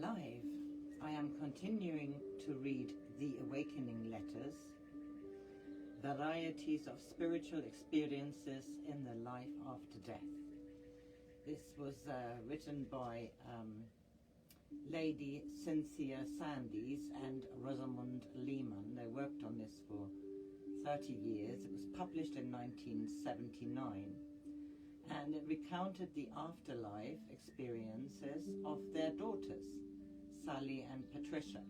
live. I am continuing to read the Awakening Letters, Varieties of Spiritual Experiences in the Life After Death. This was written by Lady Cynthia and Rosamond Lehman. They worked on this for 30 years. It was published in 1979. And it recounted the afterlife experiences of their daughters, Sally and Patricia,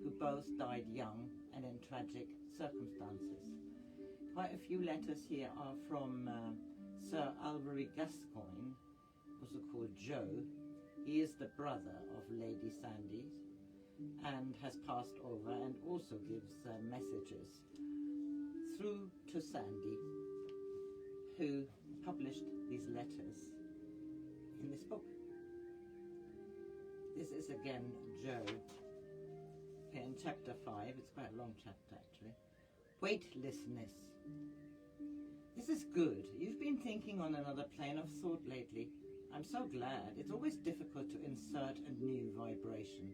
who both died young and in tragic circumstances. Quite a few letters here are from Sir Albury Gascoigne, also called Joe. He is the brother of Lady Sandy and has passed over, and also gives messages through to Sandy, who published these letters in this book. This is again Joe, in chapter 5. It's quite a long chapter actually. Weightlessness. This is good. You've been thinking on another plane of thought lately. I'm so glad. It's always difficult to insert a new vibration.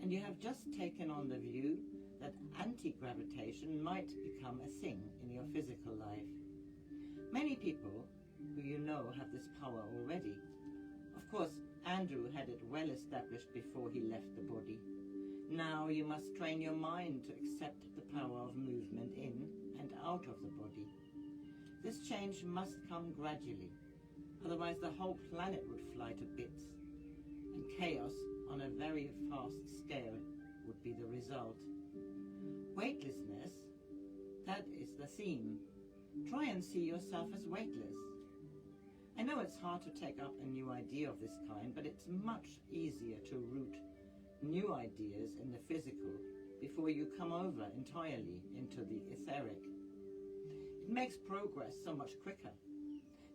And you have just taken on the view that anti-gravitation might become a thing in your physical life. Many people who you know have this power already. Of course, Andrew had it well established before he left the body. Now you must train your mind to accept the power of movement in and out of the body. This change must come gradually, otherwise the whole planet would fly to bits, and chaos on a very fast scale would be the result. Weightlessness, that is the theme. Try and see yourself as weightless. I know it's hard to take up a new idea of this kind, but it's much easier to root new ideas in the physical before you come over entirely into the etheric. It makes progress so much quicker.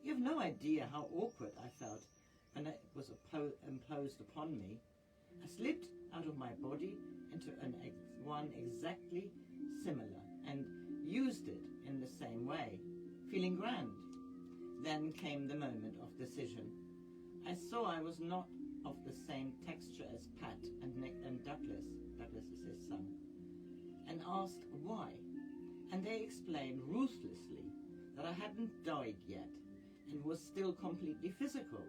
You have no idea how awkward I felt when it was imposed upon me. I slipped out of my body into one exactly similar and used it in the same way, feeling grand. Then came the moment of decision. I saw I was not of the same texture as Pat and Nick and Douglas is his son, and asked why. And they explained ruthlessly that I hadn't died yet and was still completely physical.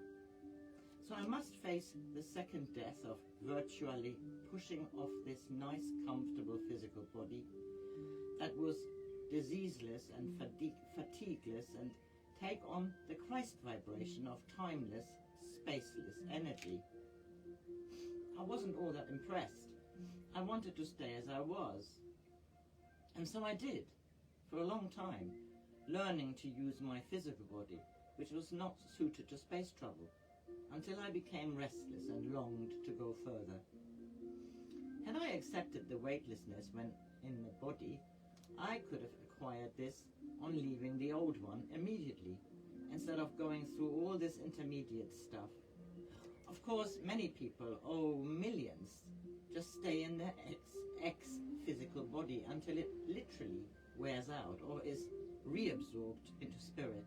So I must face the second death of virtually pushing off this nice, comfortable physical body that was diseaseless and fatigueless, and take on the Christ vibration of timeless, spaceless energy. I wasn't all that impressed. I wanted to stay as I was. And so I did, for a long time, learning to use my physical body, which was not suited to space travel, until I became restless and longed to go further. Had I accepted the weightlessness when in the body, I could have acquired this on leaving the old one immediately, instead of going through all this intermediate stuff. Of course, many people, millions, just stay in their ex-physical body until it literally wears out or is reabsorbed into spirit.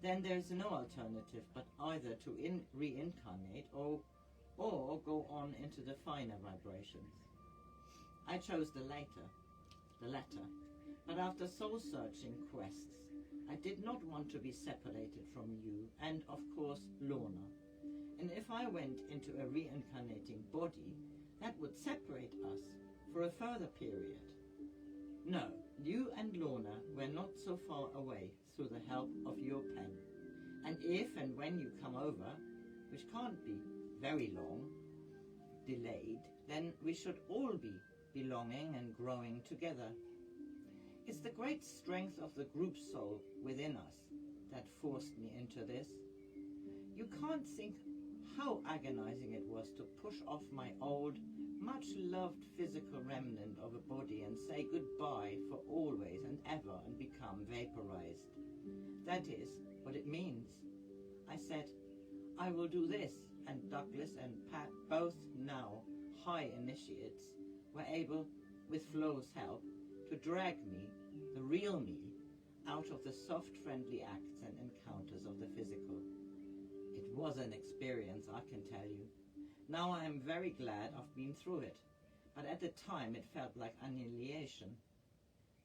Then there is no alternative but either to reincarnate or go on into the finer vibrations. I chose the latter. But after soul-searching quests, I did not want to be separated from you and, of course, Lorna. And if I went into a reincarnating body, that would separate us for a further period. No, you and Lorna were not so far away through the help of your pen. And if and when you come over, which can't be very long, delayed, then we should all be belonging and growing together. It's the great strength of the group soul within us that forced me into this. You can't think how agonizing it was to push off my old, much-loved physical remnant of a body and say goodbye for always and ever and become vaporized. That is what it means. I said, I will do this, and Douglas and Pat, both now high initiates, were able, with Flo's help, to drag me, the real me, out of the soft, friendly acts and encounters of the physical. It was an experience, I can tell you. Now I am very glad I've been through it, but at the time it felt like annihilation.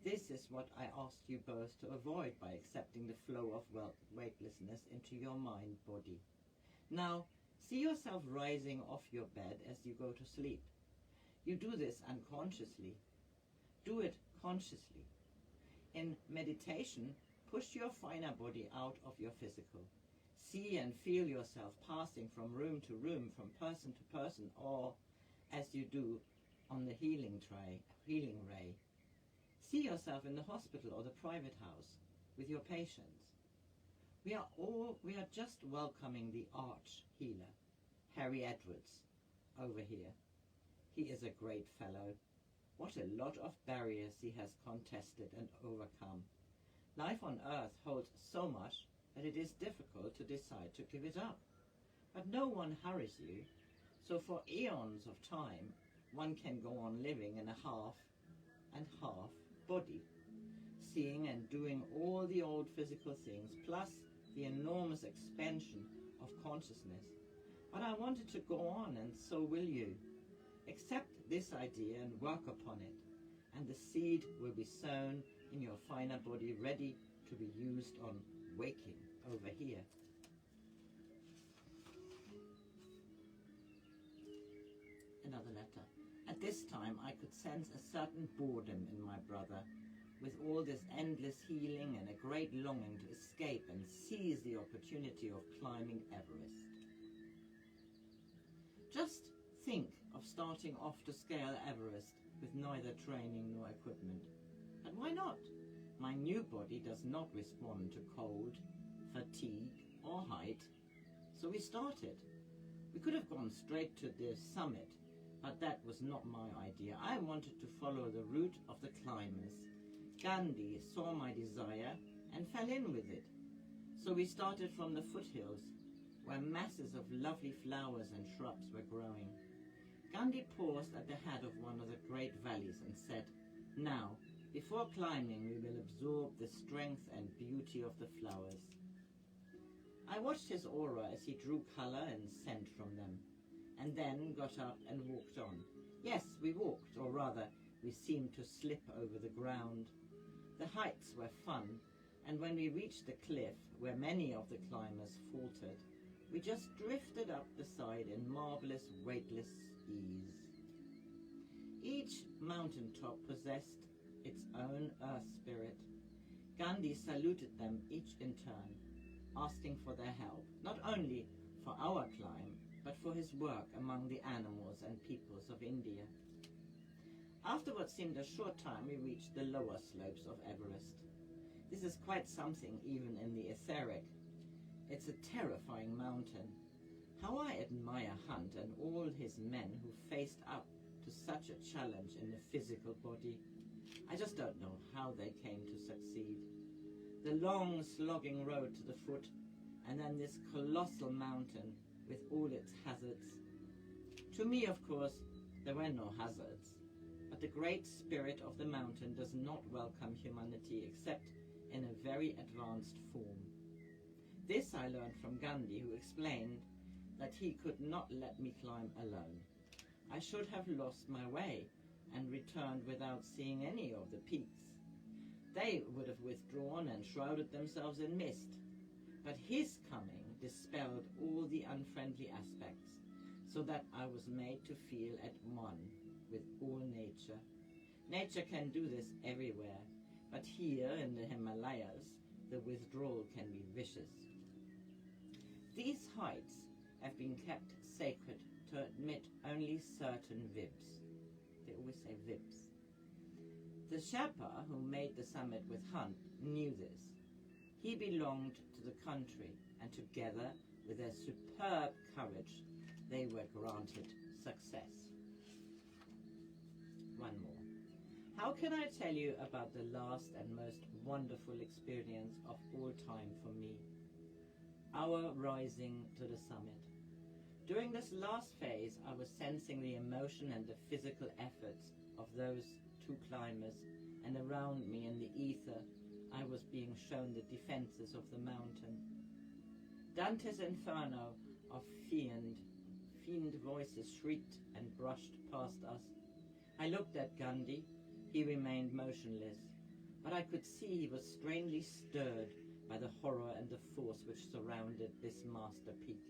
This is what I asked you both to avoid by accepting the flow of weightlessness into your mind body. Now, see yourself rising off your bed as you go to sleep. You do this unconsciously. Do it consciously. In meditation, push your finer body out of your physical. See and feel yourself passing from room to room, from person to person, or as you do on the healing ray. See yourself in the hospital or the private house with your patients. We are just welcoming the arch healer, Harry Edwards, over here. He is a great fellow. What a lot of barriers he has contested and overcome. Life on earth holds so much that it is difficult to decide to give it up. But no one hurries you, so for eons of time, one can go on living in a half and half body, seeing and doing all the old physical things, plus the enormous expansion of consciousness. But I wanted to go on, and so will you. Accept this idea and work upon it, and the seed will be sown in your finer body, ready to be used on waking over here. Another letter. At this time I could sense a certain boredom in my brother, with all this endless healing and a great longing to escape and seize the opportunity of climbing Everest. Just think of starting off to scale Everest with neither training nor equipment. And why not? My new body does not respond to cold, fatigue, or height. So we started. We could have gone straight to the summit, but that was not my idea. I wanted to follow the route of the climbers. Gandhi saw my desire and fell in with it. So we started from the foothills, where masses of lovely flowers and shrubs were growing. Gandhi paused at the head of one of the great valleys and said, "Now, before climbing, we will absorb the strength and beauty of the flowers." I watched his aura as he drew color and scent from them, and then got up and walked on. Yes, we walked, or rather, we seemed to slip over the ground. The heights were fun, and when we reached the cliff, where many of the climbers faltered, we just drifted up the side in marvelous, weightless ease. Each mountaintop possessed its own earth spirit. Gandhi saluted them each in turn, asking for their help, not only for our climb, but for his work among the animals and peoples of India. After what seemed a short time, we reached the lower slopes of Everest. This is quite something even in the etheric. It's a terrifying mountain. How I admire Hunt and all his men who faced up to such a challenge in the physical body. I just don't know how they came to succeed. The long, slogging road to the foot, and then this colossal mountain with all its hazards. To me, of course, there were no hazards, but the great spirit of the mountain does not welcome humanity except in a very advanced form. This I learned from Gandhi, who explained that he could not let me climb alone. I should have lost my way and returned without seeing any of the peaks. They would have withdrawn and shrouded themselves in mist. But his coming dispelled all the unfriendly aspects, so that I was made to feel at one with all nature. Nature can do this everywhere, but here in the Himalayas, the withdrawal can be vicious. These heights have been kept sacred to admit only certain vibs. They always say vibs. The Sherpa who made the summit with Hunt knew this. He belonged to the country, and together with their superb courage, they were granted success. One more. How can I tell you about the last and most wonderful experience of all time for me? Our rising to the summit. During this last phase, I was sensing the emotion and the physical efforts of those two climbers, and around me in the ether, I was being shown the defenses of the mountain. Dante's Inferno of fiend voices shrieked and brushed past us. I looked at Gandhi. He remained motionless, but I could see he was strangely stirred by the horror and the force which surrounded this master peak.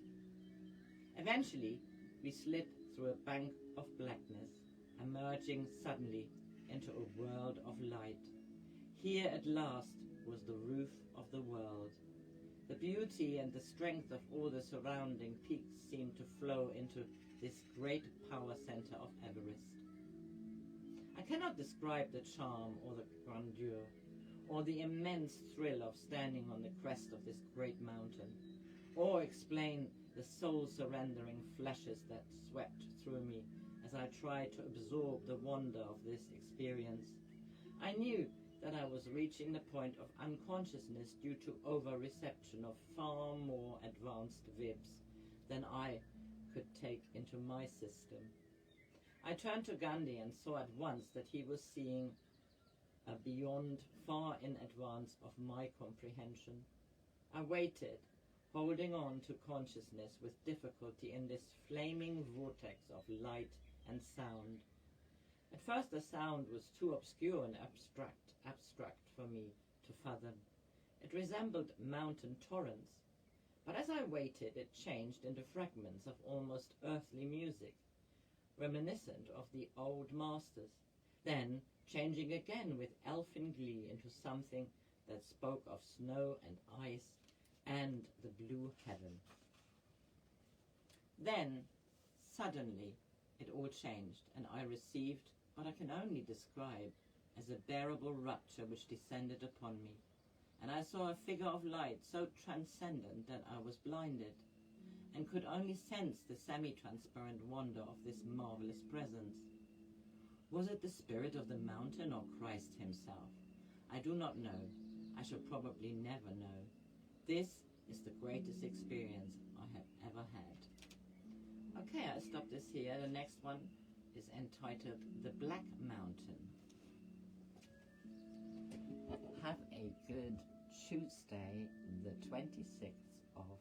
Eventually, we slid through a bank of blackness, emerging suddenly into a world of light. Here at last was the roof of the world. The beauty and the strength of all the surrounding peaks seemed to flow into this great power center of Everest. I cannot describe the charm or the grandeur or the immense thrill of standing on the crest of this great mountain, or explain the soul-surrendering flashes that swept through me as I tried to absorb the wonder of this experience. I knew that I was reaching the point of unconsciousness due to over-reception of far more advanced vibs than I could take into my system. I turned to Gandhi and saw at once that he was seeing a beyond far in advance of my comprehension. I waited, holding on to consciousness with difficulty in this flaming vortex of light and sound. At first the sound was too obscure and abstract for me to fathom. It resembled mountain torrents, but as I waited it changed into fragments of almost earthly music, reminiscent of the old masters, then changing again with elfin glee into something that spoke of snow and ice and the blue heaven. Then, suddenly, it all changed, and I received what I can only describe as a bearable rupture which descended upon me, and I saw a figure of light so transcendent that I was blinded, and could only sense the semi-transparent wonder of this marvelous presence. Was it the spirit of the mountain or Christ himself? I do not know. I shall probably never know. This is the greatest experience I have ever had. Okay, I'll stop this here. The next one is entitled The Black Mountain. Have a good Tuesday, the 26th of